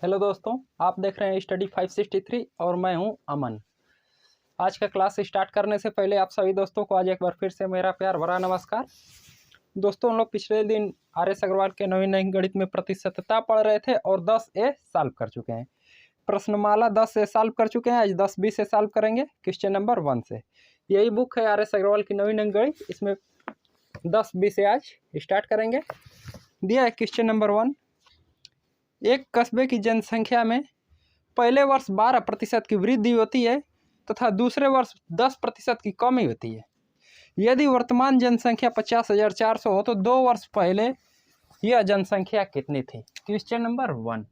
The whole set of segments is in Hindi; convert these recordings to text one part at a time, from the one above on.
हेलो दोस्तों, आप देख रहे हैं स्टडी 563 और मैं हूं अमन। आज का क्लास स्टार्ट करने से पहले आप सभी दोस्तों को आज एक बार फिर से मेरा प्यार भरा नमस्कार। दोस्तों, हम लोग पिछले दिन आर.एस. अग्रवाल के नवीन गणित में प्रतिशतता पढ़ रहे थे और 10A सॉल्व कर चुके हैं। प्रश्नमाला 10A सॉल्व कर चुके हैं। आज 10B से सॉल्व करेंगे क्वेश्चन नंबर 1 से। यही बुक है आर.एस. अग्रवाल की नवीन गणित, इसमें 10B से आज स्टार्ट करेंगे। दिया है क्वेश्चन नंबर 1। एक कस्बे की जनसंख्या में पहले वर्ष 12% की वृद्धि होती है तथा दूसरे वर्ष 10% की कमी होती है। यदि वर्तमान जनसंख्या 50,400 हो तो 2 वर्ष पहले यह जनसंख्या कितनी थी। Question number 1।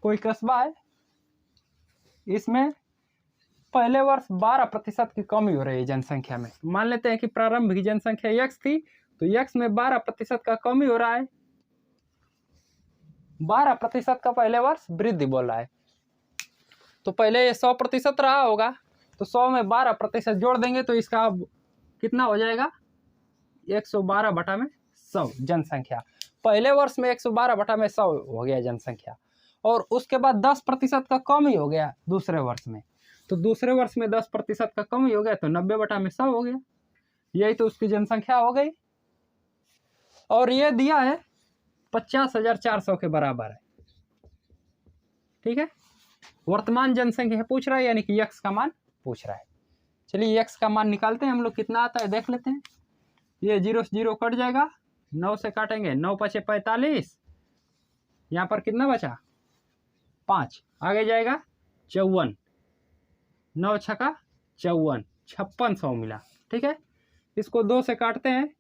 कोई कस्बा है, इसमें पहले वर्ष 12% की कमी हो रही है जनसंख्या में। मान लेते हैं कि प्रारंभिक जनसंख्या x थी, तो x में 12% का कमी हो रहा है। 12% का पहले वर्ष वृद्धि बोल रहा है, तो पहले ये 100% रहा होगा, तो 100 में 12% जोड़ देंगे तो इसका कितना हो जाएगा, 112/100 जनसंख्या। पहले वर्ष में 112/100 हो गया जनसंख्या, और उसके बाद 10% का कमी हो गया दूसरे वर्ष में, तो दूसरे वर्ष में 10% का कमी हो गया तो 90/100 हो गया। यही तो उसकी जनसंख्या हो गई। और ये दिया है 50,400 के बराबर है। ठीक है, वर्तमान जनसंख्या पूछ रहा है, यानी कि x का मान पूछ रहा है। चलिए x का मान निकालते हैं हम लोग, कितना आता है देख लेते हैं। ये 0 से 0 कट जाएगा, 9 से काटेंगे, 9 × 5 = 45। यहाँ पर कितना बचा, 5। आगे जाएगा 54, 9 × 6 = 54, 5600 मिला। ठीक है, इसको 2 से काटते हैं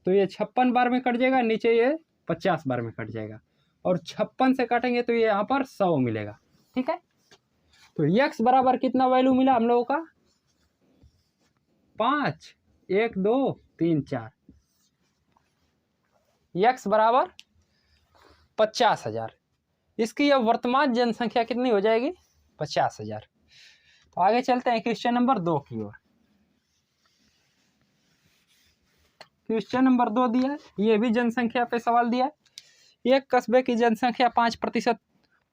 तो ये 56 बार में कट जाएगा, नीचे ये 50 बार में कट जाएगा, और 56 से काटेंगे तो ये यहाँ पर 100 मिलेगा। ठीक है, तो x बराबर कितना वैल्यू मिला हम लोगों का, 5, 1, 2, 3, 4। x बराबर 50,000। इसकी अब वर्तमान जनसंख्या कितनी हो जाएगी, 50,000। तो आगे चलते हैं क्वेश्चन नंबर 2 की ओर। क्वेश्चन नंबर 2 दिया है, ये भी जनसंख्या पे सवाल दिया है। एक कस्बे की जनसंख्या 5%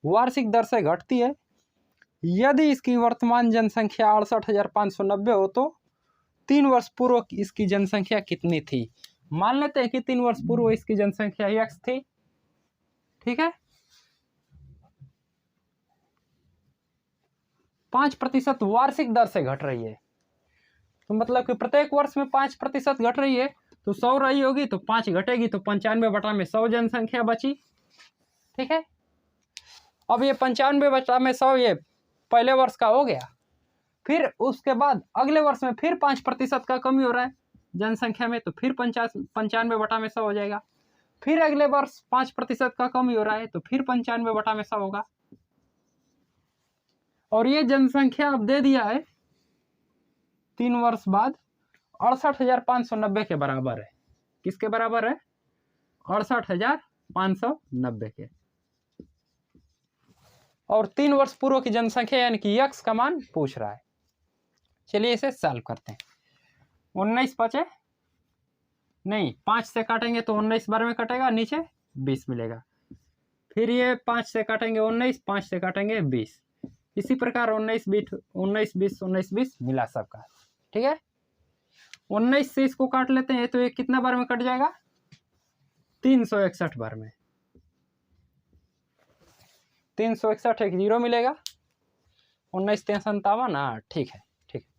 वार्षिक दर से घटती है। यदि इसकी वर्तमान जनसंख्या 68,590 हो तो 3 वर्ष पूर्व इसकी जनसंख्या कितनी थी। मान लेते हैं कि 3 वर्ष पूर्व इसकी जनसंख्या x थी। ठीक है, 5% वार्षिक दर से घट रही है, तो मतलब कि प्रत्येक वर्ष में 5% घट रही है, तो 100 रही होगी तो 5 घटेगी, तो 95/100 जनसंख्या बची। ठीक है, अब ये 95/100 ये पहले वर्ष का हो गया। फिर उसके बाद अगले वर्ष में फिर 5% का कमी हो रहा है जनसंख्या में, तो फिर 95/100 हो जाएगा। फिर अगले वर्ष 5% का कमी हो रहा है, तो फिर 95/100 होगा। और ये जनसंख्या अब दे दिया है 3 वर्ष बाद 68,590 के बराबर है। किसके बराबर है, 68,590 के। और 3 वर्ष पूर्व की जनसंख्या यानी कि x का मान पूछ रहा है। चलिए इसे सॉल्व करते हैं। 19 बचे नहीं, 5 से काटेंगे तो 19 बार में कटेगा, नीचे 20 मिलेगा। फिर ये 5 से काटेंगे 19, 5 से काटेंगे 20। इसी प्रकार 19, 20, 19, 20 मिला सबका। ठीक है, 19 से इसको काट लेते हैं तो ये कितना बार में कट जाएगा, 361 बार में। 361, एक 0 मिलेगा, 19 3 57। हाँ ठीक है, ठीक है।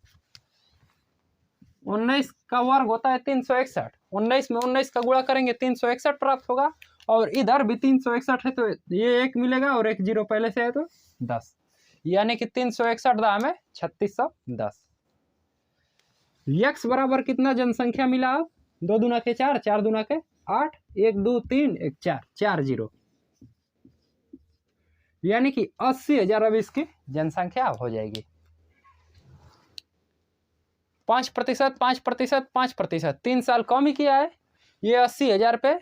19 का वर्ग होता है 361, 19 में 19 का गुणा करेंगे 361 प्राप्त होगा, और इधर भी 361 है तो ये 1 मिलेगा, और एक 0 पहले से है तो 10, यानी कि 361 दाम है 3610। x बराबर कितना जनसंख्या मिला, अब 2 दूना के 4, 4 दूना के 8, 1 2 3 1 4, 4 0, यानी कि 80,000 अब इसकी जनसंख्या हो जाएगी। 5%, 5%, 5%, 3 साल कम ही किया है, ये 80,000 पे,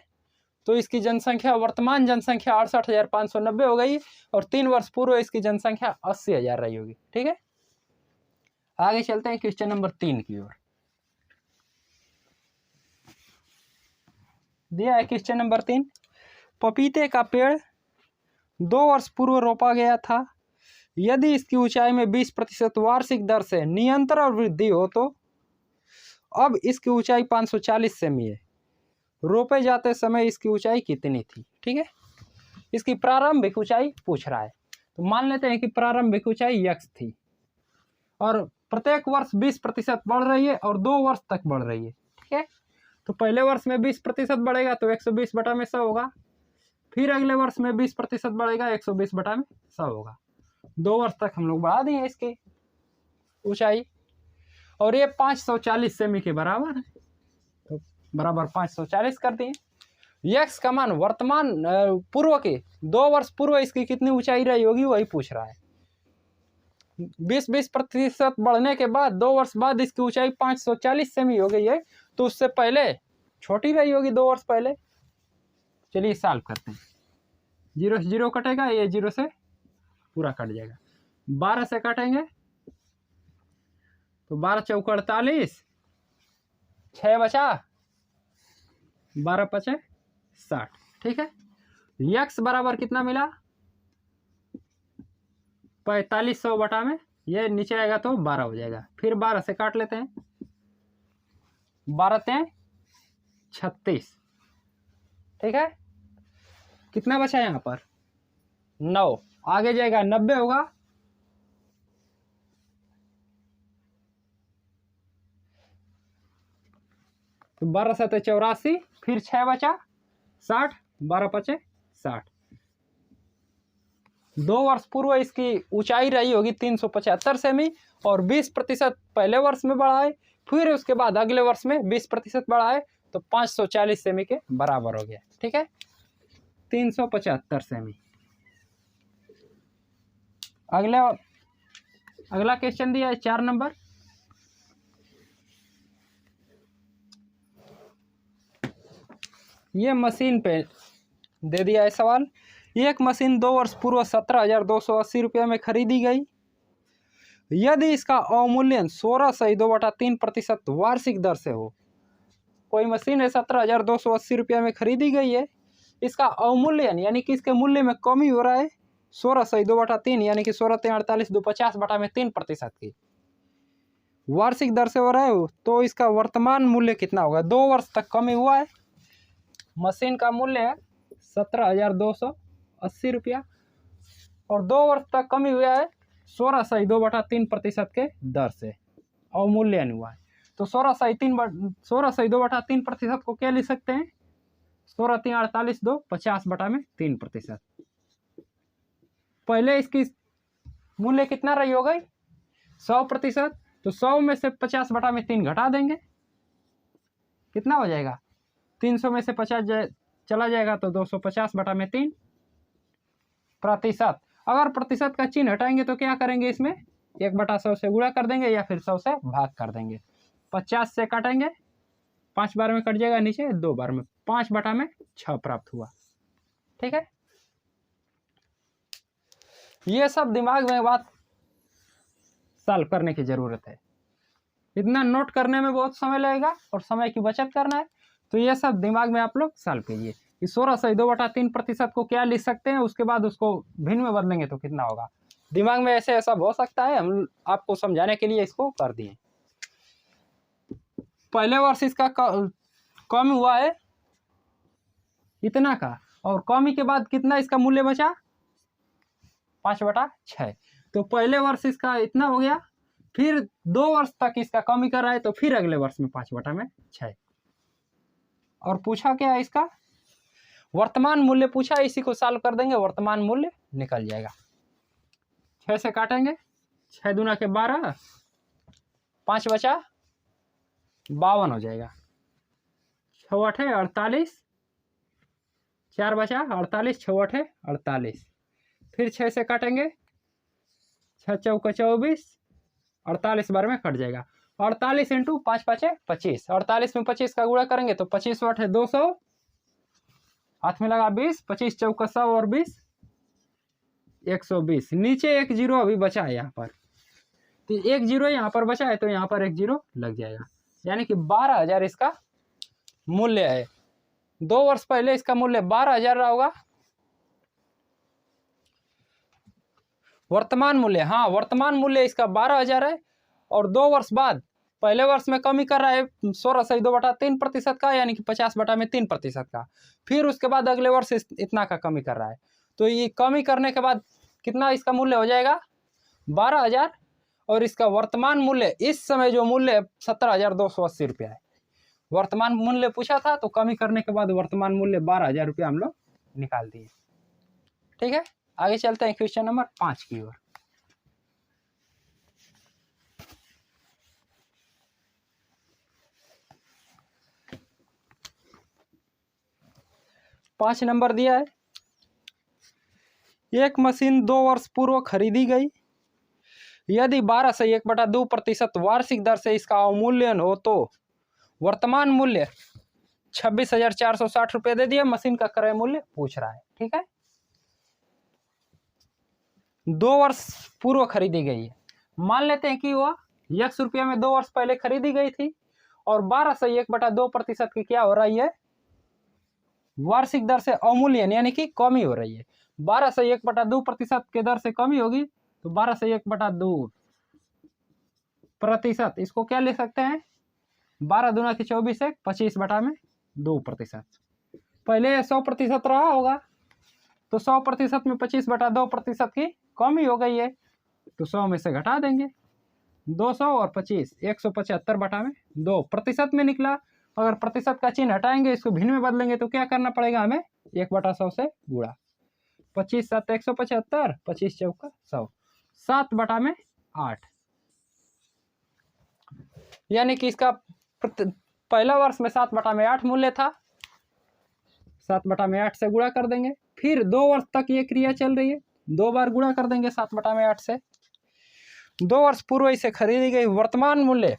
तो इसकी जनसंख्या वर्तमान जनसंख्या 68,590 हो गई, और 3 वर्ष पूर्व इसकी जनसंख्या 80,000 रही होगी। ठीक है, आगे चलते हैं क्वेश्चन नंबर 3 की ओर। दिया है क्वेश्चन नंबर 3, पपीते का पेड़ 2 वर्ष पूर्व रोपा गया था। यदि इसकी ऊंचाई में 20% वार्षिक दर से निरंतर वृद्धि हो तो अब इसकी ऊंचाई 540 सेमी है। रोपे जाते समय इसकी ऊंचाई कितनी थी? ठीक है, इसकी प्रारंभिक ऊंचाई पूछ रहा है। तो मान लेते हैं कि प्रारंभिक ऊंचाई x थी और प्रत्येक वर्ष 20% बढ़ रही है और 2 वर्ष तक बढ़ रही है। ठीक है, तो पहले वर्ष में 20% बढ़ेगा तो 120/100 होगा, फिर अगले वर्ष में 20% बढ़ेगा 120/100 होगा। 2 वर्ष तक हम लोग बढ़ा दिए इसकी ऊंचाई और ये 540 सेमी के बराबर है, तो बराबर 540 कर दिए। यक्स का मान वर्तमान पूर्व के 2 वर्ष पूर्व इसकी कितनी ऊंचाई रही होगी वही पूछ रहा है। 20% बढ़ने के बाद 2 वर्ष बाद इसकी ऊंचाई 540 सेमी हो गई है, तो उससे पहले छोटी रही होगी 2 वर्ष पहले। चलिए सॉल्व करते हैं। 0 से 0 कटेगा, ये 0 से पूरा कट जाएगा। 12 से काटेंगे तो 12 चौक 48, 6 बचा, 12 पचे 60। ठीक है, यक्स बराबर कितना मिला? 4500 बटा में ये नीचे आएगा तो 12 हो जाएगा। फिर 12 से काट लेते हैं, 12 तें 36। ठीक है, कितना बचा यहाँ पर? 9। आगे जाएगा 90 होगा, तो 12 7 84, फिर 6 बचा 60, 12 पचे 60। 2 वर्ष पूर्व इसकी ऊंचाई रही होगी 375 सेमी और 20% पहले वर्ष में बढ़ा है, फिर उसके बाद अगले वर्ष में 20% बढ़ा है, तो 540 सेमी के बराबर हो गया। ठीक है, 375 सेमी। अगला क्वेश्चन दिया है 4 नंबर। ये मशीन पे दे दिया है सवाल। एक मशीन 2 वर्ष पूर्व 17,280 रुपये में खरीदी गई। यदि इसका अवमूल्यन 16.2/3% वार्षिक दर से हो। कोई मशीन है 17,280 रुपये में खरीदी गई है, इसका अवमूल्यन यानी कि इसके मूल्य में कमी हो रहा है 16.2/3 यानी कि 16 × 48 2 50/3% की वार्षिक दर से हो रहा है, तो इसका वर्तमान मूल्य कितना होगा? 2 वर्ष तक कमी हुआ है, मशीन का मूल्य है 17,280 रुपया और 2 वर्ष तक कमी हुआ है 16.2/3% के दर से अवमूल्यन हुआ है। तो 16.2/3% को क्या लिख सकते हैं? 16 × 48 2 50/3%। पहले इसकी मूल्य कितना रही हो गई? 100%, तो 100 में से 50/3 घटा देंगे, कितना हो जाएगा? 300 में से 50 चला जाएगा तो 250/3%। अगर प्रतिशत का चिन्ह हटाएंगे तो क्या करेंगे? इसमें 1/100 से गुणा कर देंगे या फिर 100 से भाग कर देंगे। 50 से काटेंगे, 5 बार में कट जाएगा, नीचे 2 बार में 5/6 प्राप्त हुआ। ठीक है, ये सब दिमाग में बात सॉल्व करने की जरूरत है। इतना नोट करने में बहुत समय लगेगा और समय की बचत करना है, तो ये सब दिमाग में आप लोग सॉल्व कीजिए कि 16.2/3% को क्या लिख सकते हैं, उसके बाद उसको भिन्न में बदलेंगे तो कितना होगा। दिमाग में ऐसे ऐसा हो सकता है, हम आपको समझाने के लिए इसको कर दिए। पहले वर्ष इसका कम हुआ है इतना का, और कमी के बाद कितना इसका मूल्य बचा? 5/6। तो पहले वर्ष इसका इतना हो गया, फिर 2 वर्ष तक इसका कमी कर रहा है, तो फिर अगले वर्ष में 5/6। और पूछा क्या है? इसका वर्तमान मूल्य पूछा, इसी को सॉल्व कर देंगे, वर्तमान मूल्य निकल जाएगा। 6 से काटेंगे, 6 दूना के 12, 5 बचा 52 हो जाएगा। 6 8 48, 4 बचा 48, 6 8 48। फिर 6 से काटेंगे, 6 चौका 24, 48 बार में कट जाएगा। 48 × 5 5 25, 48 में 25 का गुणा करेंगे तो 25 8 200, हाथ में लगा 20, 25 चौका 100 और 20 120। नीचे एक 0 अभी बचा है यहाँ पर, तो एक 0 यहाँ पर बचा है, तो यहाँ पर एक 0 लग जाएगा, यानी कि 12,000 इसका मूल्य है। 2 वर्ष पहले इसका मूल्य 12,000 रहा होगा, वर्तमान मूल्य, हाँ वर्तमान मूल्य इसका 12,000 है और 2 वर्ष बाद पहले वर्ष में कमी कर रहा है 16.2/3% का, यानी कि 50/3% का। फिर उसके बाद अगले वर्ष इतना का कमी कर रहा है, तो ये कमी करने के बाद कितना इसका मूल्य हो जाएगा 12,000 और इसका वर्तमान मूल्य इस समय जो मूल्य 17,280 रुपया है। वर्तमान मूल्य पूछा था तो कमी करने के बाद वर्तमान मूल्य 12,000 रुपया हम लोग निकाल दिए। ठीक है, आगे चलते हैं क्वेश्चन नंबर 5 की ओर। पांच नंबर दिया है, एक मशीन 2 वर्ष पूर्व खरीदी गई, यदि 12 से 1/2% वार्षिक दर से इसका अवमूल्यन हो तो वर्तमान मूल्य 26,460 रुपये दे दिया। मशीन का क्रय मूल्य पूछ रहा है। ठीक है, 2 वर्ष पूर्व खरीदी गई है, मान लेते हैं कि वह 100 रुपया में 2 वर्ष पहले खरीदी गई थी और 12 से 1/2% की क्या हो रही है वार्षिक दर से अवमूल्यन यानी कि कमी हो रही है। 12 से 1/2% के दर से कमी होगी तो 12 से 1/2%, इसको क्या ले सकते हैं 12 दूना की 24 है 25/2%। पहले 100% रहा होगा तो 100% में 25/2% की कमी हो गई है तो 100 में से घटा देंगे 200 और 25 175/2 में निकला। अगर प्रतिशत का चिन्ह हटाएंगे इसको भिन्न में बदलेंगे तो क्या करना पड़ेगा हमें 1/100 से गुणा। 25 7 175, 25 चौका 100, 7/8 यानी कि इसका पहला वर्ष में 7/8 मूल्य था, 7/8 से गुणा कर देंगे। फिर 2 वर्ष तक ये क्रिया चल रही है, 2 बार गुणा कर देंगे 7/8 से। 2 वर्ष पूर्व इसे खरीदी गई, वर्तमान मूल्य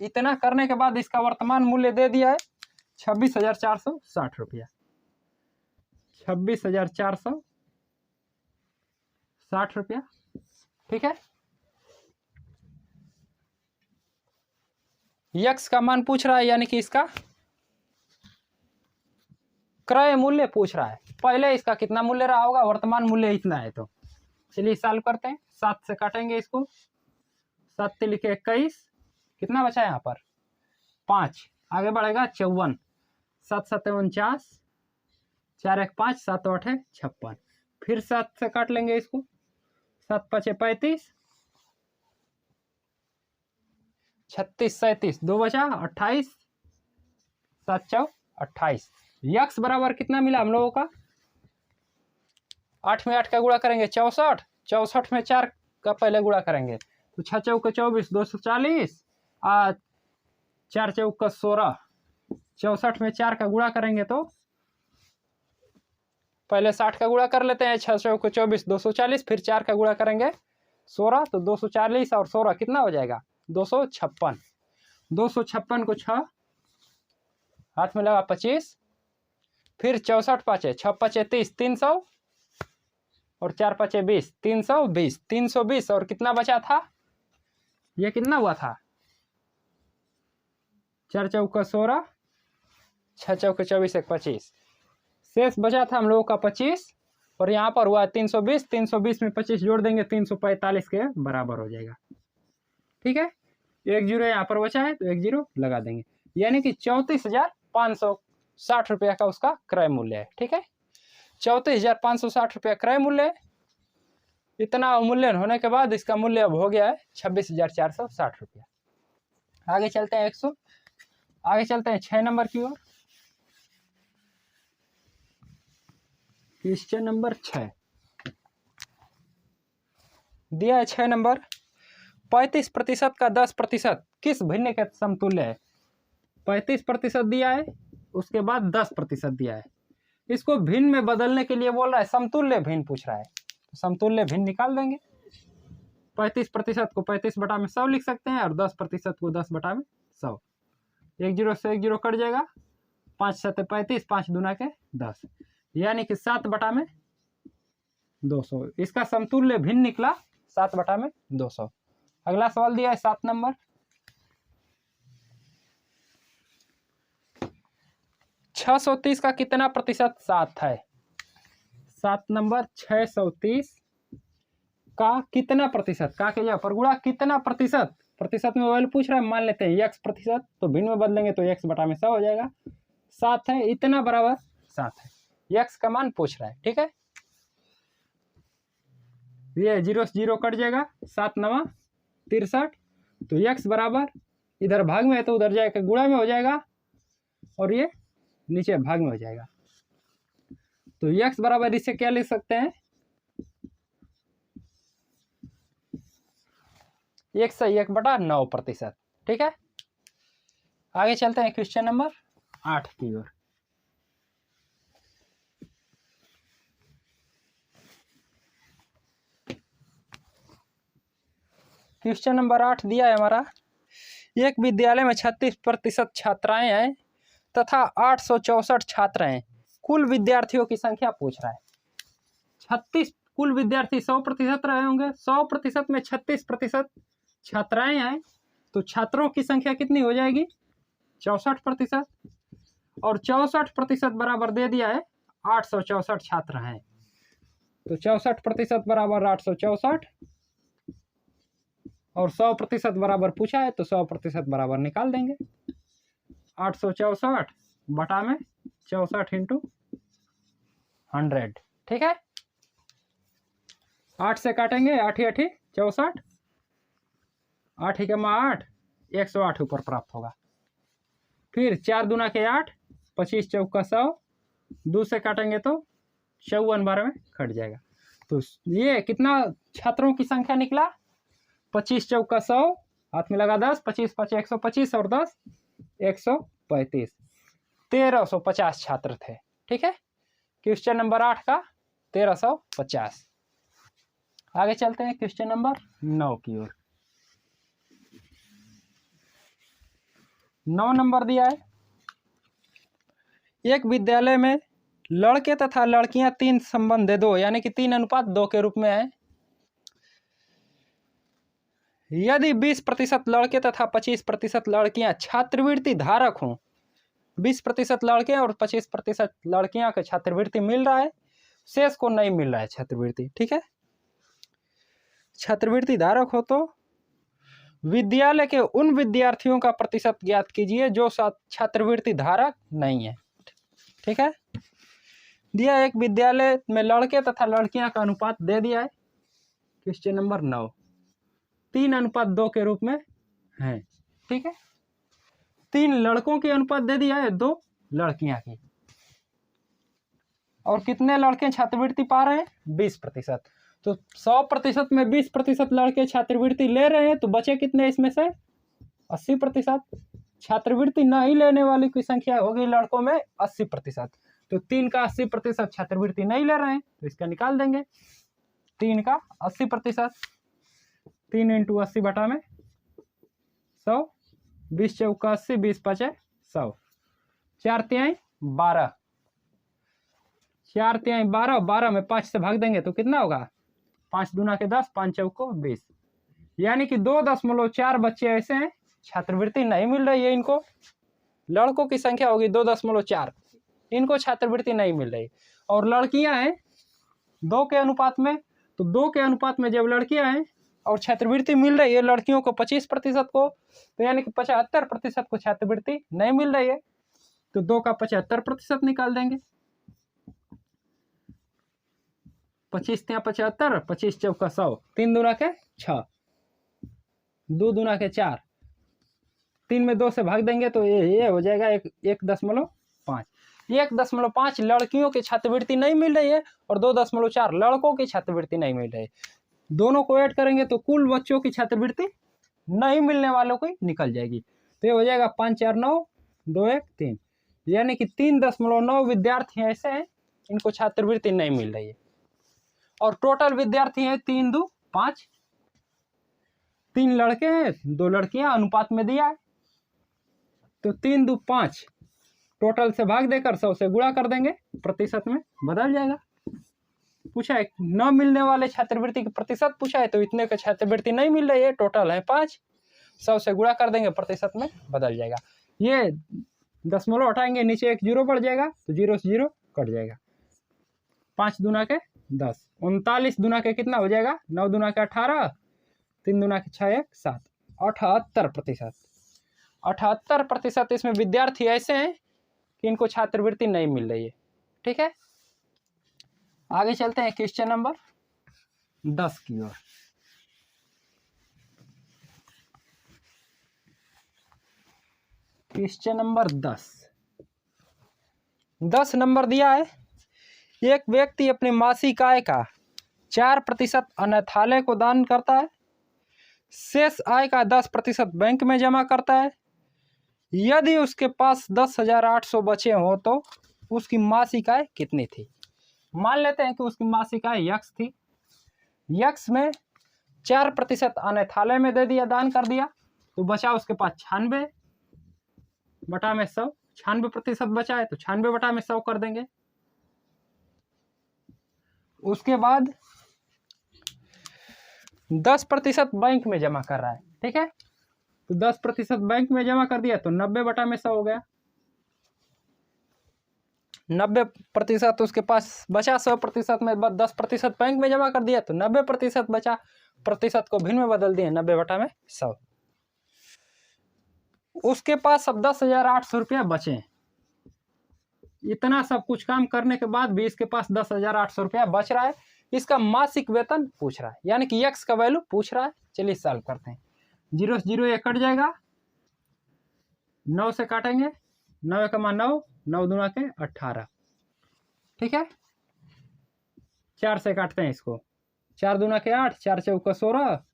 इतना करने के बाद इसका वर्तमान मूल्य दे दिया है 26,460 रुपया, 26,460 रुपया। ठीक है, यक्स का मान पूछ रहा है यानी कि इसका क्रय मूल्य पूछ रहा है। पहले इसका कितना मूल्य रहा होगा, वर्तमान मूल्य इतना है, तो चलिए सॉल्व करते हैं। 7 से काटेंगे इसको, 7 लिखे 21, कितना बचा यहाँ पर 5, आगे बढ़ेगा 54, 7 7 49, 4 1 5, 7 8 है 56। फिर 7 से काट लेंगे इसको, 7 5 35, 36 37, 2 बचा 28, 7 4 28। यक्स बराबर कितना मिला हम लोगों का 8 में 8 का गुणा करेंगे 64, 64 में 4 का पहले गुणा करेंगे तो 6 चौका 24, 240, 4 चौका 16, 64 में 4 का गुणा करेंगे तो पहले 60 का गुणा कर लेते हैं, 6 चौका 24, 240, फिर 4 का गुणा करेंगे 16 तो 240 और 16 कितना हो जाएगा 256। 256 को 6 हाथ में लगा 25, फिर 64 पाँचे 6 5 30, 300 और 4 5 20, 320, 320 और कितना बचा था ये कितना हुआ था 4 चौका 16, 6 चौका 24 1 25, शेष बचा था हम लोगों का 25 और यहाँ पर हुआ 320, 320 में 25 जोड़ देंगे 345 के बराबर हो जाएगा। ठीक है, 1 जीरो यहाँ पर बचा है तो 1 जीरो लगा देंगे, यानी कि 34,560 रुपया का उसका क्रय मूल्य है। ठीक है, 34,560 रुपया क्रय मूल्य है। इतना अवमूल्यन होने के बाद इसका मूल्य अब हो गया है 26,460 रुपया। आगे चलते हैं 6 नंबर की ओर। क्वेश्चन नंबर 6 दिया है 6 नंबर, 35% का 10% किस भिन्न के समतुल्य है। 35% दिया है, उसके बाद 10% दिया है, इसको भिन्न में बदलने के लिए बोल रहा है, समतुल्य भिन्न पूछ रहा है तो समतुल्य भिन्न निकाल देंगे। 35% को 35/100 लिख सकते हैं और 10% को 10/100। 1 जीरो से 1 जीरो कट जाएगा, 5 7 35, 5 दूना के 10, यानी कि 7/200। इसका समतुल्य भिन्न निकला 7/200। अगला सवाल दिया है 7 नंबर, 630 का कितना प्रतिशत 7 है। 7 नंबर 630 का कितना प्रतिशत, का के जगह पर गुणा कितना प्रतिशत, प्रतिशत में वैल्यू पूछ रहा है, मान लेते हैं x प्रतिशत, तो भिन्न में बदलेंगे तो x बटा में 100 हो जाएगा। 7 है, इतना बराबर 7 है, x का मान पूछ रहा है। ठीक है, ये 0 से 0 कट जाएगा, 7 9 63, तो x बराबर इधर भाग में है तो उधर जाएगा गुणा में हो जाएगा, और ये नीचे भाग में हो जाएगा। तो x बराबर इसे क्या लिख सकते हैं, 101/9%। ठीक है, आगे चलते हैं क्वेश्चन नंबर 8 की ओर। क्वेश्चन नंबर 8 दिया है हमारा, एक विद्यालय में 36% छात्राएं हैं तथा 864 छात्र हैं, कुल विद्यार्थियों की संख्या पूछ रहा है। 36 कुल विद्यार्थी 100% रहे होंगे, 100% में 36% छात्राएं हैं, तो छात्रों की संख्या कितनी हो जाएगी, 64%, और 64% बराबर दे दिया है 864 छात्र हैं, तो 64% बराबर 864, और 100% बराबर पूछा है तो 100% बराबर निकाल देंगे। 864 बटा में 64 इंटू 100। ठीक है, 8 से काटेंगे, 8 8 64, 8 के माँ 8, 108 ऊपर प्राप्त होगा। फिर 4 दूना के 8, 25 चौका 100, 2 से काटेंगे तो 54 12 में कट जाएगा। तो ये कितना छात्रों की संख्या निकला, 25 चौका 100, हाथ में लगा 10, 25 5 125 और 10 135, 1350 छात्र थे। ठीक है, क्वेश्चन नंबर 8 का 1350। आगे चलते हैं क्वेश्चन नंबर 9 की ओर। 9 नंबर दिया है, एक विद्यालय में लड़के तथा लड़कियां 3:2 यानी कि 3:2 के रूप में है। यदि 20% लड़के तथा 25% लड़कियां छात्रवृत्ति धारक हों, 20% लड़के और 25% लड़कियां को छात्रवृत्ति मिल रहा है, शेष को नहीं मिल रहा है छात्रवृत्ति। ठीक है, छात्रवृत्ति धारक हो तो विद्यालय के उन विद्यार्थियों का प्रतिशत ज्ञात कीजिए जो छात्रवृत्ति धारक नहीं है। ठीक है, दिया एक विद्यालय में लड़के तथा लड़कियां का अनुपात दे दिया है, क्वेश्चन नंबर 9 3:2 के रूप में है। ठीक है, 3 लड़कों के अनुपात दे दिया है, 2 लड़कियां की, और कितने लड़के छात्रवृत्ति पा रहे हैं, 20%। तो 100% में 20% लड़के छात्रवृत्ति ले रहे हैं, तो बचे कितने इसमें से, 80%। छात्रवृत्ति नहीं लेने वाली की संख्या होगी लड़कों में 80%, तो 3 का 80% छात्रवृत्ति नहीं ले रहे हैं, तो इसका निकाल देंगे। 3 का 80%, 3 इंटू 80 बटा में 100, 20 चौका 80, 20 5 100, 4 तिहाई 12, 4 तिहाई 12, 12 में 5 से भाग देंगे तो कितना होगा, 5 दूना के 10, 5 चौको 20, यानी कि 2.4 बच्चे ऐसे हैं छात्रवृत्ति नहीं मिल रही है इनको। लड़कों की संख्या होगी 2.4, इनको छात्रवृत्ति नहीं मिल रही, और लड़कियां हैं 2 के अनुपात में, तो 2 के अनुपात में जब लड़कियां हैं और छात्रवृत्ति मिल रही है लड़कियों को 25% को, तो यानी कि 75% को छात्रवृत्ति नहीं मिल रही है, तो 2 का 75% निकाल देंगे। 25 ત્યાં 75, 25 चौका 100, 3 दूना के 6, 2 दूना के 4, 3 में 2 से भाग देंगे तो ये हो जाएगा 1.5। 1.5 लड़कियों की छात्रवृत्ति नहीं मिल रही है और 2.4 लड़कों की छात्रवृत्ति नहीं मिल रही है, दोनों को ऐड करेंगे तो कुल बच्चों की छात्रवृत्ति नहीं मिलने वालों की निकल जाएगी, तो ये हो जाएगा 5 4 9 2 1 3, यानी कि 3.9 विद्यार्थी ऐसे हैं इनको छात्रवृत्ति नहीं मिल रही है, और टोटल विद्यार्थी हैं 3 2 5, 3 लड़के हैं 2 लड़कियां, अनुपात में दिया है, तो 3 2 5 टोटल से भाग देकर 100 से गुणा कर देंगे, प्रतिशत में बदल जाएगा। पूछा है न मिलने वाले छात्रवृत्ति के प्रतिशत पूछा है, तो इतने का छात्रवृत्ति नहीं मिल रही है, टोटल है 5, 100 से गुणा कर देंगे, प्रतिशत में बदल जाएगा। ये दशमलव हटाएंगे नीचे एक 0 बढ़ जाएगा, तो 0 से 0 कट जाएगा। 5 दूना के 10, 39 दूना के कितना हो जाएगा, 9 दूना के 18, 3 दूना के 6 1 7, 78%। 78% इसमें विद्यार्थी ऐसे हैं कि इनको छात्रवृत्ति नहीं मिल रही है। ठीक है, आगे चलते हैं क्वेश्चन नंबर 10 की ओर। क्वेश्चन नंबर 10 नंबर दिया है, एक व्यक्ति अपनी मासिक आय का 4% अनाथालय को दान करता है, शेष आय का 10% बैंक में जमा करता है। यदि उसके पास 10,800 बचे हो तो उसकी मासिक आय कितनी थी। मान लेते हैं कि उसकी मासिक आय यक्स थी, यक्स में 4% अनाथालय में दे दिया, दान कर दिया, तो बचा उसके पास 96 बटा में 100, 96% बचा है तो 96 बटा में 100 कर देंगे। उसके बाद 10% बैंक में जमा कर रहा है। ठीक है, तो 10% बैंक में जमा कर दिया तो 90 बटा में 100 हो गया। 90% उसके पास बचा, 100% में 10% बैंक में जमा कर दिया तो 90% बचा, प्रतिशत को भिन्न में बदल दिए, 90 बटा में 100। उसके पास अब 10,800 रुपया बचे। इतना सब कुछ काम करने के बाद भी इसके पास 10,800 रुपया बच रहा है। इसका मासिक वेतन पूछ रहा है, यानी कि यक्स का वैल्यू पूछ रहा है। चलिए सॉल्व करते हैं। 0 से 0 ये कट जाएगा, 9 से काटेंगे, 9 1 9, 9 दूना के 18। ठीक है, 4 से काटते हैं इसको, 4 दूना के 8, 4 चौका 16,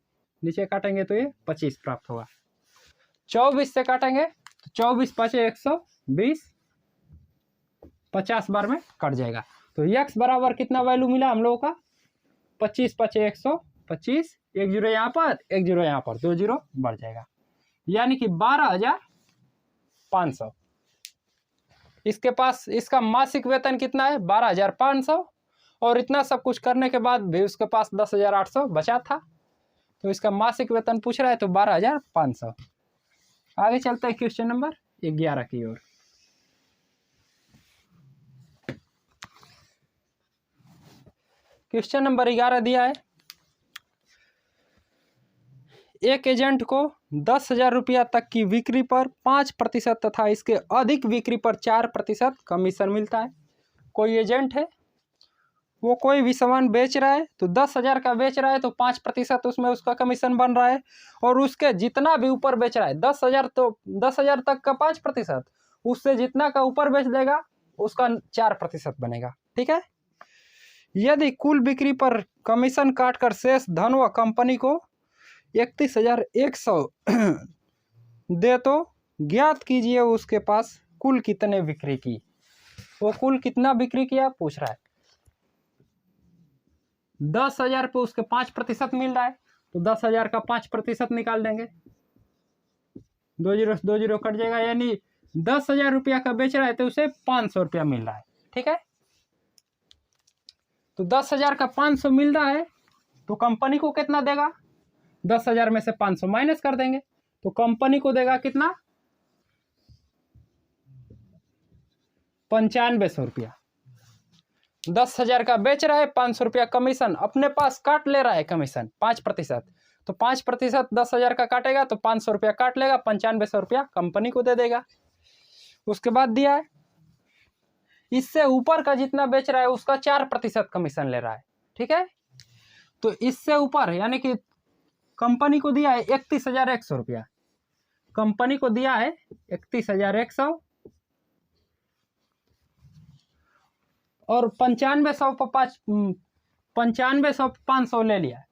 नीचे काटेंगे तो ये 25 प्राप्त होगा। 24 से काटेंगे तो 24 5 120, 50 बार में कट जाएगा। तो यक्स बराबर कितना वैल्यू मिला हम लोगों का, 25 5 125, 1 0 यहाँ पर, 1 0 यहाँ पर, 2 0 बढ़ जाएगा, यानी कि 12,500। इसके पास इसका मासिक वेतन कितना है, 12,500, और इतना सब कुछ करने के बाद भी उसके पास 10,800 बचा था, तो इसका मासिक वेतन पूछ रहा है तो 12,500। आगे चलते हैं क्वेश्चन नंबर 11 की ओर। क्वेश्चन नंबर 11 दिया है, एक एजेंट को 10,000 रुपया तक की बिक्री पर 5% तथा इसके अधिक बिक्री पर 4% कमीशन मिलता है। कोई एजेंट है, वो कोई भी सामान बेच रहा है तो 10,000 का बेच रहा है तो 5% उसमें उसका कमीशन बन रहा है, और उसके जितना भी ऊपर बेच रहा है 10,000, तो 10,000 तक का 5%, उससे जितना का ऊपर बेच देगा उसका 4% बनेगा। ठीक है, यदि कुल बिक्री पर कमीशन काटकर शेष धन व कंपनी को 31,100 दे तो ज्ञात कीजिए उसके पास कुल कितने बिक्री की। वो कुल कितना बिक्री किया पूछ रहा है। 10,000 पे उसके 5% मिल रहा है तो 10,000 का 5% निकाल देंगे, 2 0 2 0 कट जाएगा, यानी 10,000 रुपया का बेच रहा है तो उसे 500 रुपया मिल रहा है। ठीक है, तो 10,000 का 500 मिल रहा है तो कंपनी को कितना देगा, 10,000 में से 500 माइनस कर देंगे तो कंपनी को देगा कितना, 9500 रुपया। 10,000 का बेच रहा है, 500 रुपया कमीशन अपने पास काट ले रहा है, कमीशन 5%, तो 5% 10,000 का काटेगा तो 500 रुपया काट लेगा, 9500 रुपया कंपनी को दे देगा। उसके बाद दिया है, इससे ऊपर का जितना बेच रहा है उसका 4% कमीशन ले रहा है। ठीक है, तो इससे ऊपर यानी कि कंपनी को दिया है 31,100 रुपया, कंपनी को दिया है 31,100, और 9500 पर 500 ले लिया है,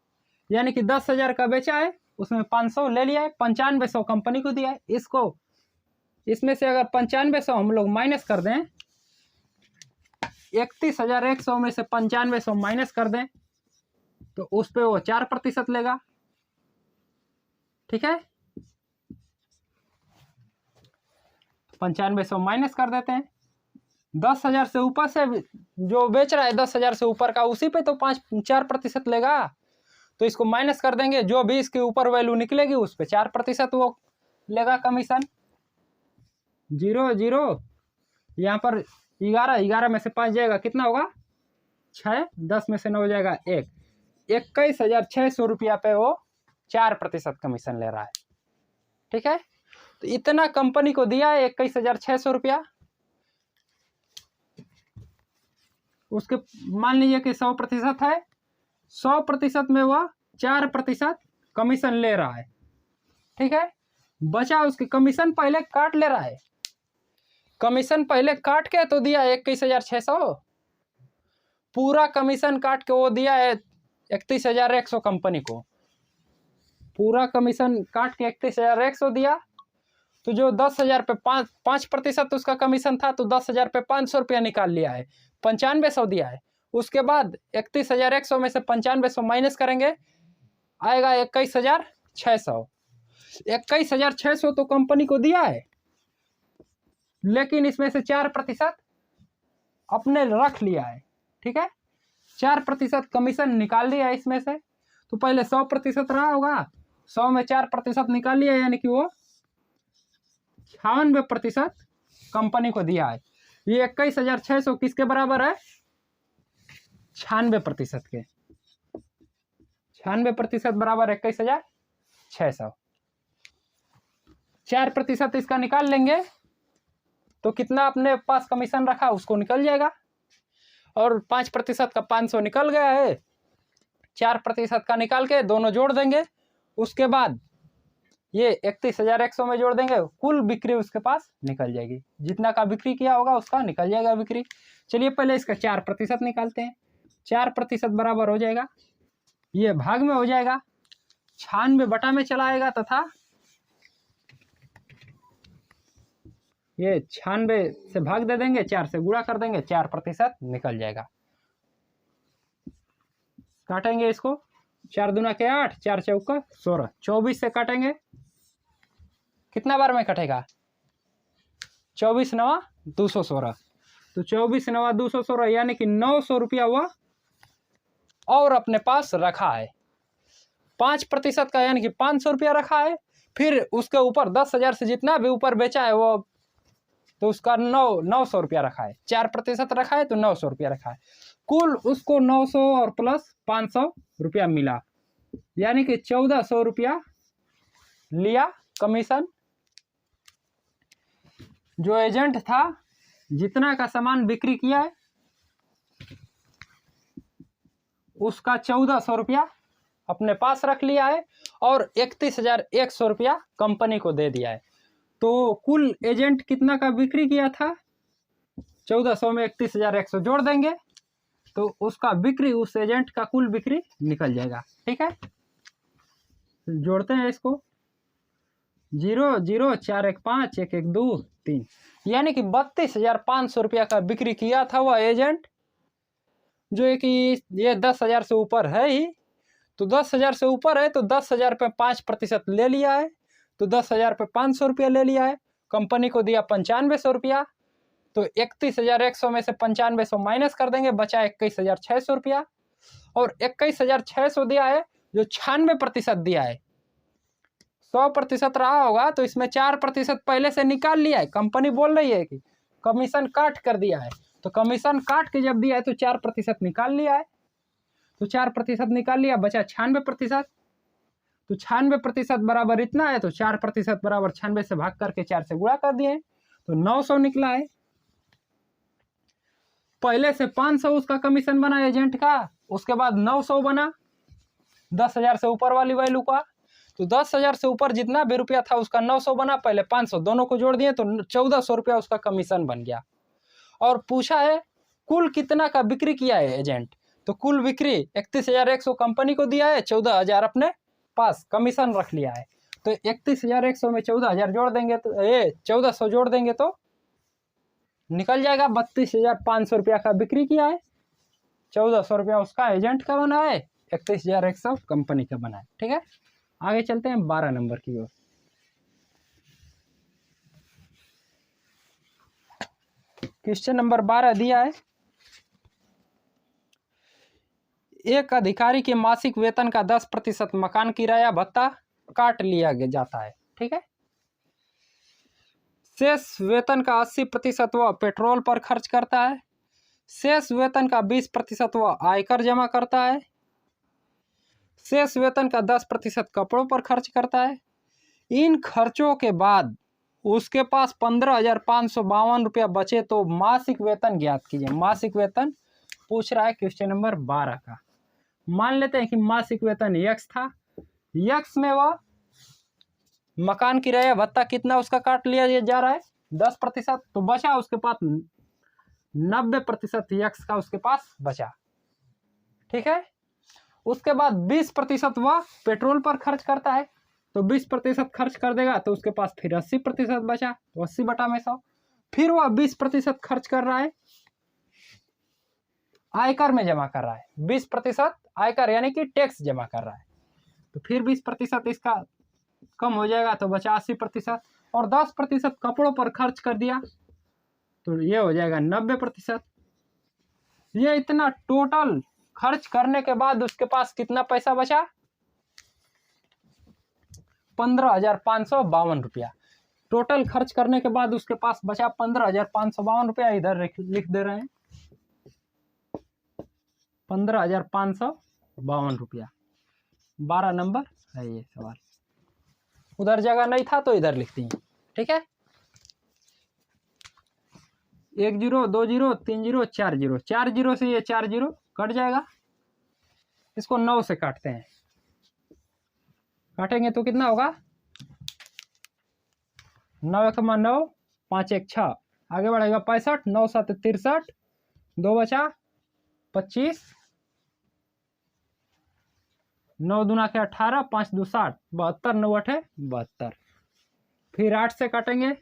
यानी कि 10,000 का बेचा है उसमें 500 ले लिया है, 9500 कंपनी को दिया है। इसको इसमें से अगर 9500 हम लोग माइनस कर दें, 31,100 में से 9500 माइनस कर दें तो उस पर वो 4% लेगा। ठीक है, 9500 माइनस कर देते हैं, 10,000 से ऊपर से जो बेच रहा है 10,000 से ऊपर का उसी पे तो 4% लेगा, तो इसको माइनस कर देंगे, जो भी इसके ऊपर वैल्यू निकलेगी उस पर 4% वो लेगा कमीशन। 0 0 यहाँ पर 11 में से 5 जाएगा, कितना होगा 6, 10 में से 9 हो जाएगा 1, 21,600 रुपया पे वो 4% कमीशन ले रहा है। ठीक है, तो इतना कंपनी को दिया है 21,600 रुपया। उसके मान लीजिए कि 100% है, 100% में वह 4% कमीशन ले रहा है। ठीक है, बचा उसकी कमीशन पहले काट ले रहा है। कमीशन पहले काट के तो दिया 21,600, पूरा कमीशन काट के वो दिया है 31,100 कंपनी को। पूरा कमीशन काट के 31,100 दिया, तो जो 10,000 पे 5% उसका कमीशन था, तो 10,000 पे 500 रुपया निकाल लिया है, 9500 दिया है। उसके बाद 31,100 में से 9500 माइनस करेंगे, आएगा 21,600। 21,600 तो कंपनी को दिया है, लेकिन इसमें से 4% अपने रख लिया है। ठीक है, 4% कमीशन निकाल लिया है इसमें से। तो पहले 100% रहा होगा, 100 में 4% निकाल लिया, यानी कि वो 96% कंपनी को दिया है। ये 21,600 किसके बराबर है? 96% के। 96% बराबर 21,600। 4% इसका निकाल लेंगे तो कितना अपने पास कमीशन रखा उसको निकल जाएगा, और 5% का 500 निकल गया है, 4% का निकाल के दोनों जोड़ देंगे। उसके बाद ये 31,100 में जोड़ देंगे, कुल बिक्री उसके पास निकल जाएगी। जितना का बिक्री किया होगा उसका निकल जाएगा बिक्री। चलिए पहले इसका 4% निकालते हैं। 4% बराबर हो जाएगा, ये भाग में हो जाएगा, 96 बटा में चला आएगा, तथा ये 96 से भाग दे देंगे, 4 से गुणा कर देंगे, 4% निकल जाएगा। काटेंगे इसको, 4 दूना के 8, 4 चौका 16, 24 से काटेंगे, कितना बार में कटेगा? 24 नवा 216, तो 24 नवा 216 यानी कि 900 रुपया हुआ और अपने पास रखा है। 5% का यानी कि 500 रुपया रखा है। फिर उसके ऊपर 10,000 से जितना भी ऊपर बेचा है वो, तो उसका 900 रुपया रखा है। 4% रखा है तो 900 रुपया रखा है। कुल उसको 900 और प्लस 500 रुपया मिला, यानी कि 1400 रुपया लिया कमीशन। जो एजेंट था जितना का सामान बिक्री किया है उसका 1400 रुपया अपने पास रख लिया है, और 31,100 रुपया कंपनी को दे दिया है। तो कुल एजेंट कितना का बिक्री किया था? 1400 में 31,100 जोड़ देंगे तो उसका बिक्री, उस एजेंट का कुल बिक्री निकल जाएगा। ठीक है, जोड़ते हैं इसको, 0 0 4 1 5 1 1 2 3, यानी कि 32,500 रुपया का बिक्री किया था वह एजेंट, जो कि ये 10,000 से ऊपर है ही। तो 10,000 से ऊपर है तो 10,000 पे 5% ले लिया है, तो 10,000 पे 500 रुपया ले लिया है। कंपनी को दिया 9500 रुपया, तो 31,100 में से 9500 माइनस कर देंगे, बचा 21,600 रुपया। और 21,600 दिया है, जो 96% दिया है। 100% रहा होगा तो इसमें 4% पहले से निकाल लिया है। कंपनी बोल रही है कि कमीशन काट कर दिया है, तो कमीशन काट के जब दिया है तो 4% निकाल लिया है। तो 4% निकाल लिया, बचा 96%। तो 96% बराबर इतना है, तो 4% बराबर 96 से भाग करके 4 से गुणा कर दिए, तो 900 निकला है। पहले से 500 उसका कमीशन बना एजेंट का, उसके बाद 900 बना 10,000 से ऊपर वाली वैल्यू का। तो 10,000 से ऊपर जितना भी रुपया था उसका 900 बना, पहले 500, दोनों को जोड़ दिए तो 1400 रुपया उसका कमीशन बन गया। और पूछा है कुल कितना का बिक्री किया है एजेंट, तो कुल बिक्री 31,100 कंपनी को दिया है, 14,000 अपने पास कमीशन रख लिया है। तो 31,100 में 14,000 जोड़ देंगे तो 1400 जोड़ देंगे तो निकल जाएगा 32,500 रुपया का बिक्री किया है। 1400 रुपया उसका एजेंट का बना है, 31,100 कंपनी का बना है। ठीक है, आगे चलते हैं 12 नंबर की ओर। क्वेश्चन नंबर 12 दिया है, एक अधिकारी के मासिक वेतन का 10% मकान किराया भत्ता काट लिया जाता है। ठीक है, शेष वेतन का 80% वह पेट्रोल पर खर्च करता है, शेष वेतन का 20% वह आयकर जमा करता है। शेष वेतन का 10% कपड़ों पर खर्च करता है। इन खर्चों के बाद उसके पास 15,552 रुपया बचे तो मासिक वेतन ज्ञात कीजिए। मासिक वेतन पूछ रहा है क्वेश्चन नंबर 12 का। मान लेते हैं कि मासिक वेतन यक्स था। यक्स में वह मकान किराया भत्ता कितना उसका काट लिया जा रहा है 10%, तो बचा उसके पास 90% यक्स का उसके पास बचा। ठीक है। उसके बाद 20% वह पेट्रोल पर खर्च करता है, तो 20% खर्च कर देगा तो उसके पास फिर 80% बचा, तो 80/100। फिर वह 20% खर्च कर रहा है आयकर में जमा कर रहा है। 20% आयकर यानी कि टैक्स जमा कर रहा है, तो फिर 20% इसका कम हो जाएगा तो बचा 80%, और 10% कपड़ों पर खर्च कर दिया तो ये हो जाएगा 90%। ये इतना टोटल खर्च करने के बाद उसके पास कितना पैसा बचा 15,552 रुपया। टोटल खर्च करने के बाद उसके पास बचा 15,552 रुपया। इधर लिख दे रहे हैं 15,552 रुपया। 12 नंबर है ये सवाल। उधर जगह नहीं था तो इधर लिखती हैं। ठीक है। 1 0 2 0 3 0 4 0, 4 0 से ये 4 0 कट जाएगा। इसको 9 से काटते हैं। काटेंगे तो कितना होगा 9 1 9, 5 1 6, आगे बढ़ेगा 65, 9 7 63, 2 बचा 25, 9 दूना के 18, 5 2 60, 72, 9 8 72। फिर 8 से काटेंगे,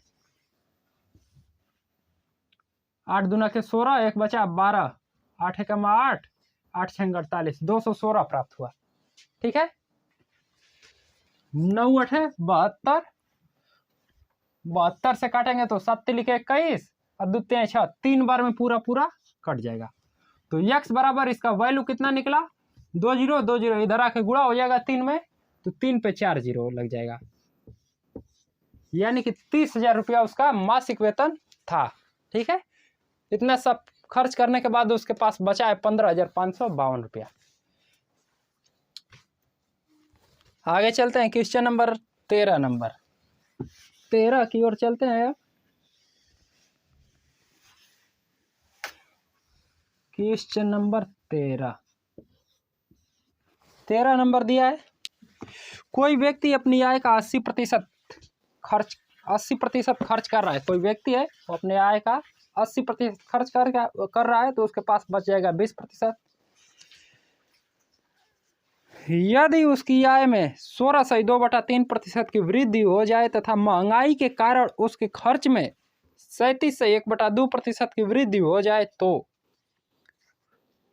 8 दूना के 16, 1 बचा 12, 8 1 8, 8 6 48, 216 प्राप्त हुआ। ठीक है। 9 8 72, 72 से काटेंगे तो 7 लिखे 21 और 2 3 6, 3 बार में पूरा पूरा कट जाएगा। तो x बराबर इसका वैल्यू कितना निकला 2 0 2 0, इधर आके गुणा हो जाएगा 3 में, तो 3 पे 4 0 लग जाएगा, यानी कि 30,000 रुपया उसका मासिक वेतन था। ठीक है। इतना सब खर्च करने के बाद उसके पास बचा है 15,552 रुपया। आगे चलते हैं क्वेश्चन नंबर 13 की ओर चलते हैं। क्वेश्चन नंबर 13 नंबर दिया है। कोई व्यक्ति अपनी आय का 80% खर्च कर रहा है। कोई व्यक्ति है वो अपने आय का 80% खर्च कर रहा है, तो उसके पास बच जाएगा 20%। यदि उसकी आय में 16.2/3% की वृद्धि हो जाए तथा महंगाई के कारण उसके खर्च में 37.1/2% की वृद्धि हो जाए तो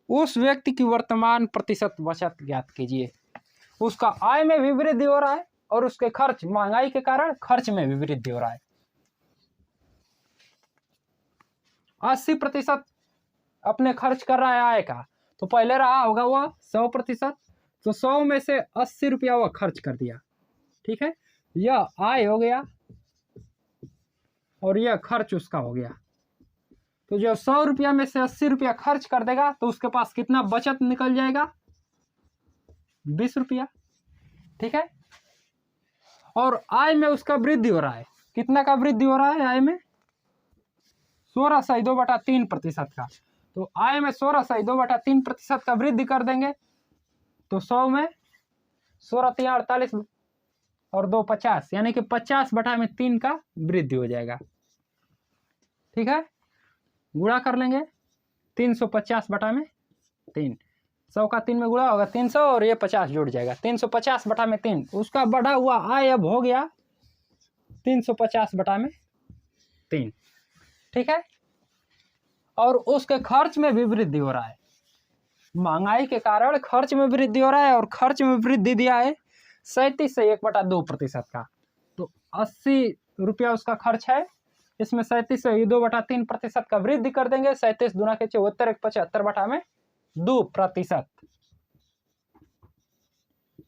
उस व्यक्ति की वर्तमान प्रतिशत बचत ज्ञात कीजिए। उसका आय में भी वृद्धि हो रहा है और उसके खर्च महंगाई के कारण खर्च में भी वृद्धि हो रहा है। 80% अपने खर्च कर रहा है आय का, तो पहले रहा होगा वह 100%, तो 100 में से 80 रुपया वह खर्च कर दिया। ठीक है। यह आय हो गया और यह खर्च उसका हो गया। तो जो 100 रुपया में से 80 रुपया खर्च कर देगा तो उसके पास कितना बचत निकल जाएगा 20 रुपया। ठीक है। और आय में उसका वृद्धि हो रहा है। कितना का वृद्धि हो रहा है आय में 16.2/3% का। तो आय में 16.2/3% का वृद्धि कर देंगे तो 100 में 16 3 48 और 2 50, यानी कि 50/3 का वृद्धि हो जाएगा। ठीक है। गुणा कर लेंगे 350/3, 100 का 3 में गुणा होगा 300 और ये 50 जुड़ जाएगा 350/3। उसका बढ़ा हुआ आय अब हो गया 350/3। ठीक है। और उसके खर्च में भी वृद्धि हो रहा है। महंगाई के कारण खर्च में वृद्धि हो रहा है और खर्च में वृद्धि दिया है 37 से 1/2% का। तो 80 रुपया उसका खर्च है, इसमें 37 से 2/3% का वृद्धि कर देंगे। 37 दूना के 74 1 75/2%।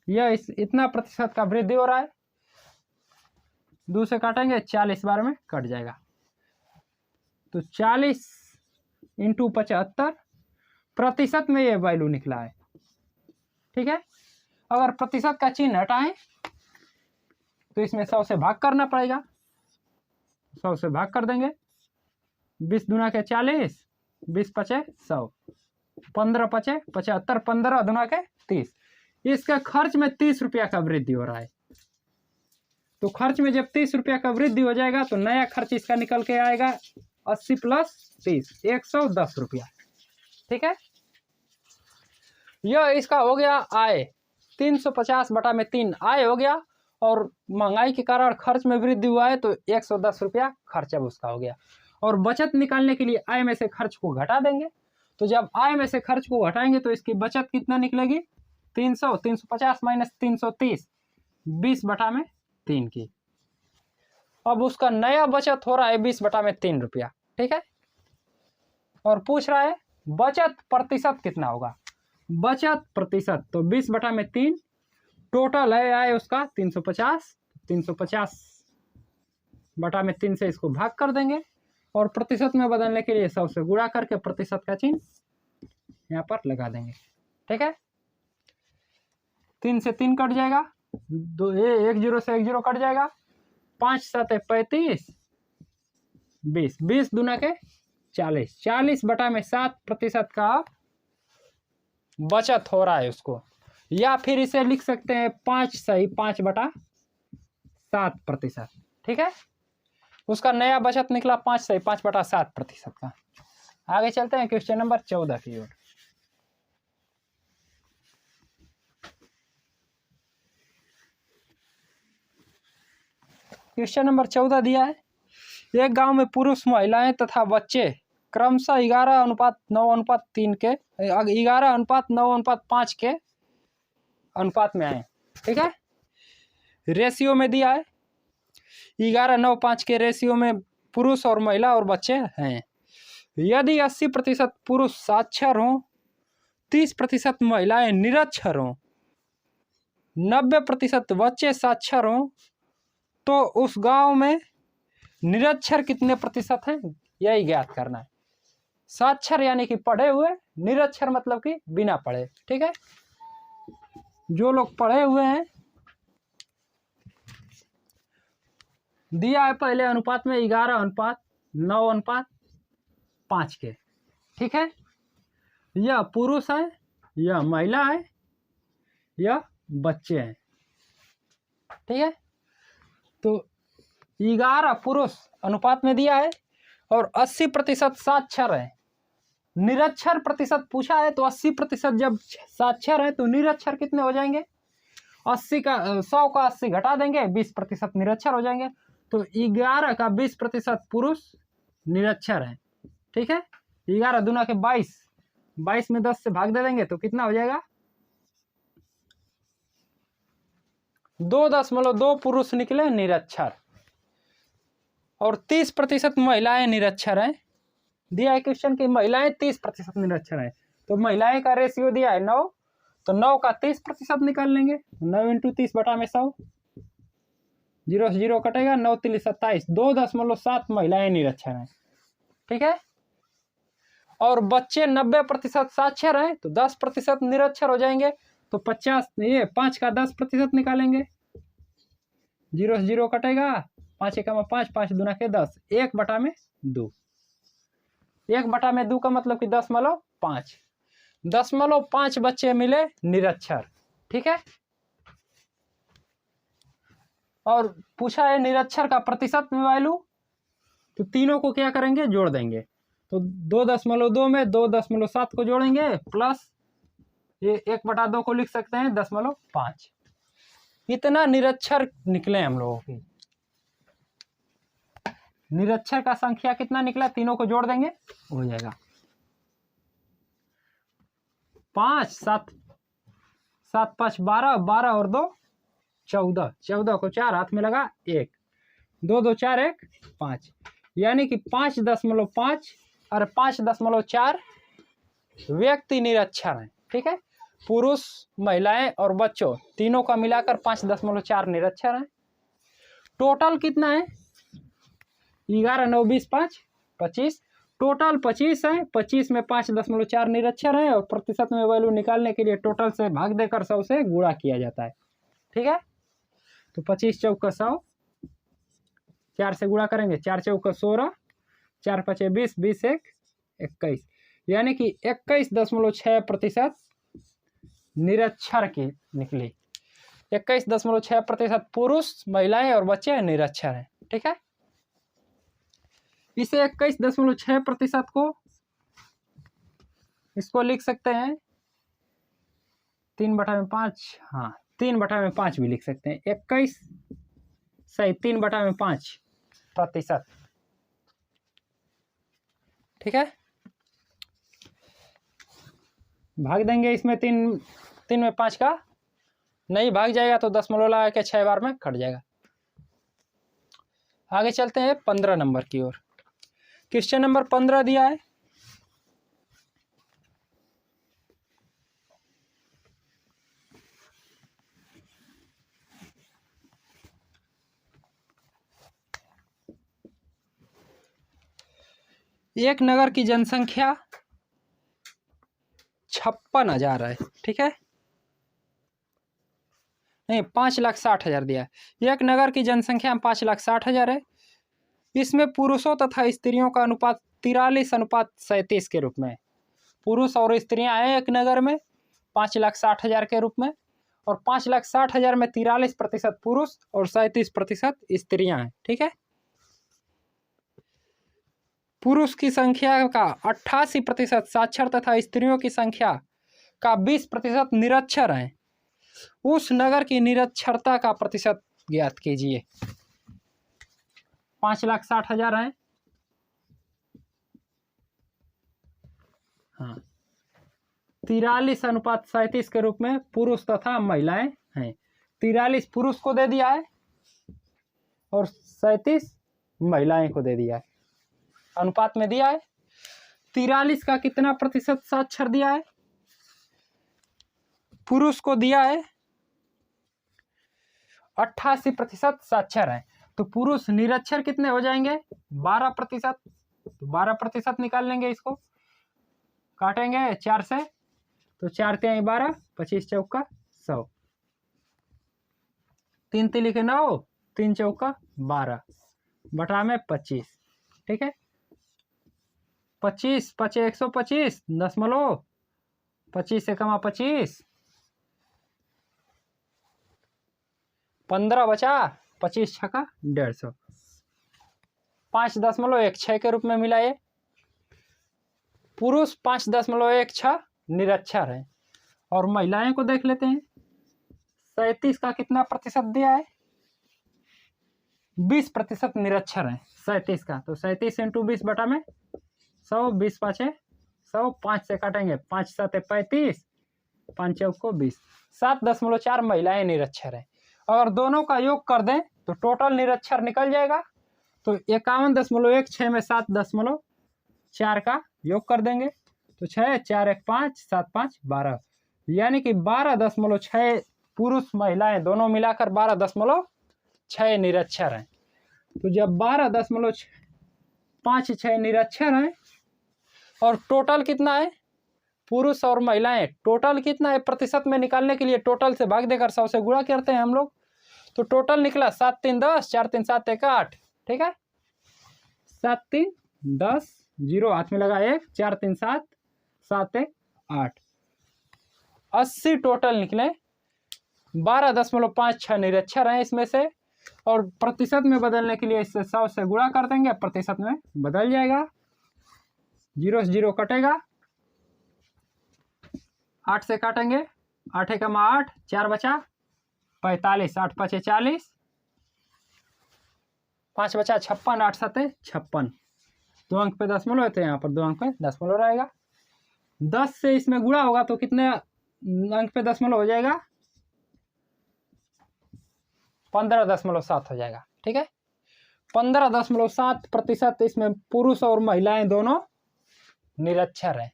यह इतना प्रतिशत का वृद्धि हो रहा है। 2 से काटेंगे 40 बार में कट जाएगा। तो 40 इंटू 75 प्रतिशत में ये वैल्यू निकला है। ठीक है, अगर प्रतिशत का चिन्ह हटाएं तो इसमें 100 से भाग करना पड़ेगा। 100 से भाग कर देंगे, 20 दूना के 40, 20 पचे 100, 15 पचे 75, 15 दूना के 30। इसका खर्च में 30 रुपया का वृद्धि हो रहा है। तो खर्च में जब 30 रुपया का वृद्धि हो जाएगा तो नया खर्च इसका निकल के आएगा 80 प्लस 30, 110 रुपया। ठीक है, यह इसका हो गया आय। 350 बटा में 3 आय हो गया, और महंगाई के कारण खर्च में वृद्धि हुआ है तो 110 रुपया खर्च अब उसका हो गया। और बचत निकालने के लिए आय में से खर्च को घटा देंगे। तो जब आय में से खर्च को घटाएंगे तो इसकी बचत कितना निकलेगी? 300, 350 माइनस 330, 20 बटा में 3 की। अब उसका नया बचत हो रहा है 20 बटा में 3 रुपया। ठीक है, और पूछ रहा है बचत प्रतिशत कितना होगा। बचत प्रतिशत तो 20 बटा में 3, टोटल है आय उसका 350, 350 बटा में 3 से इसको भाग कर देंगे, और प्रतिशत में बदलने के लिए 100 से गुणा करके प्रतिशत का चिन्ह यहाँ पर लगा देंगे। ठीक है, 3 से 3 कट जाएगा, 1 0 से 1 0 कट जाएगा, 5 7 35, 20, 20 दूना के 40, 40 बटा में 7 प्रतिशत का बचत हो रहा है उसको। या फिर इसे लिख सकते हैं 5 सही 5 बटा 7 प्रतिशत। ठीक है, उसका नया बचत निकला 5 सही 5 बटा 7 प्रतिशत का। आगे चलते हैं क्वेश्चन नंबर 14 की ओर। क्वेश्चन नंबर 14 दिया है, एक गांव में पुरुष महिलाएं तथा बच्चे क्रमशः 11:9:3 के 11:9:5 के अनुपात में आए। ठीक है, रेशियो में दिया है 11:9:5 के रेशियो में पुरुष और महिला और बच्चे हैं। यदि 80% पुरुष साक्षर हों, 30% महिलाएं निरक्षर हों, 90% बच्चे साक्षर हों, तो उस गांव में निरक्षर कितने प्रतिशत हैं, यही ज्ञात करना है। साक्षर यानी कि पढ़े हुए, निरक्षर मतलब कि बिना पढ़े। ठीक है, जो लोग पढ़े हुए हैं दिया है पहले अनुपात में 11:9:5 के। ठीक है, यह पुरुष है, यह महिला है, यह बच्चे हैं। ठीक है, तो 11 पुरुष अनुपात में दिया है और 80% साक्षर है। निरक्षर प्रतिशत पूछा है तो 80% जब साक्षर है तो निरक्षर कितने हो जाएंगे? 100 का 80 घटा देंगे, 20% निरक्षर हो जाएंगे। तो 11 का 20% पुरुष निरक्षर है। ठीक है, 11 दूना के 22, 22 में 10 से भाग दे देंगे तो कितना हो जाएगा? 2.2 पुरुष निकले निरक्षर, और 30% महिलाएं निरक्षर हैं। दिया है क्वेश्चन की महिलाएं 30% निरक्षर है, तो महिलाएं का रेशियो दिया है 9, तो 9 का 30% निकाल लेंगे। 9 × 30 बटा में 100, 0 से 0 कटेगा, 9 3 27, 2.7 महिलाएं निरक्षर हैं। ठीक है, और बच्चे 90% साक्षर हैं तो 10% निरक्षर हो जाएंगे। तो 5 का 10% निकालेंगे, 0 से 0 कटेगा, 5 × 5, 5 दूना के 10, 1 बटा में 2। 1 बटा में 2 का मतलब कि 10.5, 10.5 बच्चे मिले निरक्षर। ठीक है, और पूछा है निरक्षर का प्रतिशत में वैल्यू, तो तीनों को क्या करेंगे? जोड़ देंगे। तो 2.2 में 2.7 को जोड़ेंगे, प्लस ये 1/2 को लिख सकते हैं 10.5। इतना निरक्षर निकले हम लोगों की। निरक्षर का संख्या कितना निकला? तीनों को जोड़ देंगे, हो जाएगा 5 7 7 5 12, 12 और 2 14, 14 को 4 हाथ में लगा 1, 2 2 4 1 5, यानी कि 5.5 और 5.4 व्यक्ति निरक्षर हैं। ठीक है, पुरुष, महिलाएं और बच्चों तीनों का मिलाकर 5.4 निरक्षर हैं। टोटल कितना है? 11 9 20 5 25, टोटल 25 है, 25 में 5.4 निरक्षर है और प्रतिशत में वैल्यू निकालने के लिए टोटल से भाग देकर 100 से गुणा किया जाता है। ठीक है, तो 25 चौका 100, 4 से गुणा करेंगे, 4 चौका 16, 4 पचे 20, 20 एक 21, यानी कि 21.6% निरक्षर की निकली। 21.6% पुरुष, महिलाएं और बच्चे निरक्षर हैं। ठीक है, इसे 21.6% को इसको लिख सकते हैं 3/5, हाँ 3/5 भी लिख सकते हैं। 21 सही 3/5%। ठीक है, भाग देंगे इसमें 3 में 5 का नहीं भाग जाएगा तो दशमलव लगा के 6 बार में कट जाएगा। आगे चलते हैं 15 नंबर की ओर। क्वेश्चन नंबर 15 दिया है, एक नगर की जनसंख्या 56,000 है। ठीक है, नहीं 5,60,000 दिया है। एक नगर की जनसंख्या 5,60,000 है। इसमें पुरुषों तथा स्त्रियों का अनुपात 43:37 के रूप में। पुरुष और स्त्रियां हैं एक नगर में 5,60,000 के रूप में, और 5,60,000 में 43% पुरुष और 37% स्त्रियां हैं। ठीक है, पुरुष की संख्या का 88% साक्षर तथा स्त्रियों की संख्या का 20% निरक्षर है। उस नगर की निरक्षरता का प्रतिशत ज्ञात कीजिए। 5,60,000 है, हाँ 43:37 के रूप में पुरुष तथा महिलाएं हैं। 43 पुरुष को दे दिया है और 37 महिलाएं को दे दिया है, अनुपात में दिया है। 43 का कितना प्रतिशत साक्षर दिया है? पुरुष को दिया है 88% साक्षर है, तो पुरुष निरक्षर कितने हो जाएंगे? 12%। तो 12% निकाल लेंगे, इसको काटेंगे 4 से, तो 4 × 12, 25 चौका 100, 3 × 9, 3 चौका 12 बटा में 25। ठीक है, 25 पचे 125 दशमलव 25 से कमा 25, 15 बचा, 25 छक्का 150, 5.16 के रूप में मिला। ये पुरुष 5.16 निरक्षर है, और महिलाएं को देख लेते हैं। 37 का कितना प्रतिशत दिया है? 20% निरक्षर है 37 का, तो 37 × 20 बटा में 100, 20 5 100, 5 से काटेंगे, 5 7 35, 5 चौको 20, 7.4 महिलाएं निरक्षर है। अगर दोनों का योग कर दें तो टोटल निरक्षर निकल जाएगा। तो 51.16 में 7.4 का योग कर देंगे, तो 6 4 1 5 7 5 12, यानी कि 12.6 पुरुष महिलाएं दोनों मिलाकर 12.6 निरक्षर हैं। तो जब 12.56 निरक्षर हैं और टोटल कितना है? पुरुष और महिलाएं टोटल कितना है? प्रतिशत में निकालने के लिए टोटल से भाग देकर 100 से गुणा करते हैं हम लोग, तो टोटल निकला 7 3 10, 4 3 7 1 8। ठीक है, 7 3 10, 0 हाथ में लगा 1, 4 3 7, 7 1 8, 80 टोटल निकले। 12.56 निरक्षर हैं इसमें से, और प्रतिशत में बदलने के लिए इससे 100 से गुणा कर देंगे, प्रतिशत में बदल जाएगा, 0 से 0 कटेगा, 8 से काटेंगे, 8 × 8 4 बचा 45, 8 5 40, 5 बचा 56, 8 7 56, 2 अंक पे दशमलव है तो यहाँ पर 2 अंक पे दशमलव रहेगा। 10 से इसमें गुणा होगा तो कितने अंक पे दशमलव हो जाएगा? 15.7 हो जाएगा। ठीक है, 15.7% इसमें पुरुष और महिलाएं दोनों निरक्षर हैं।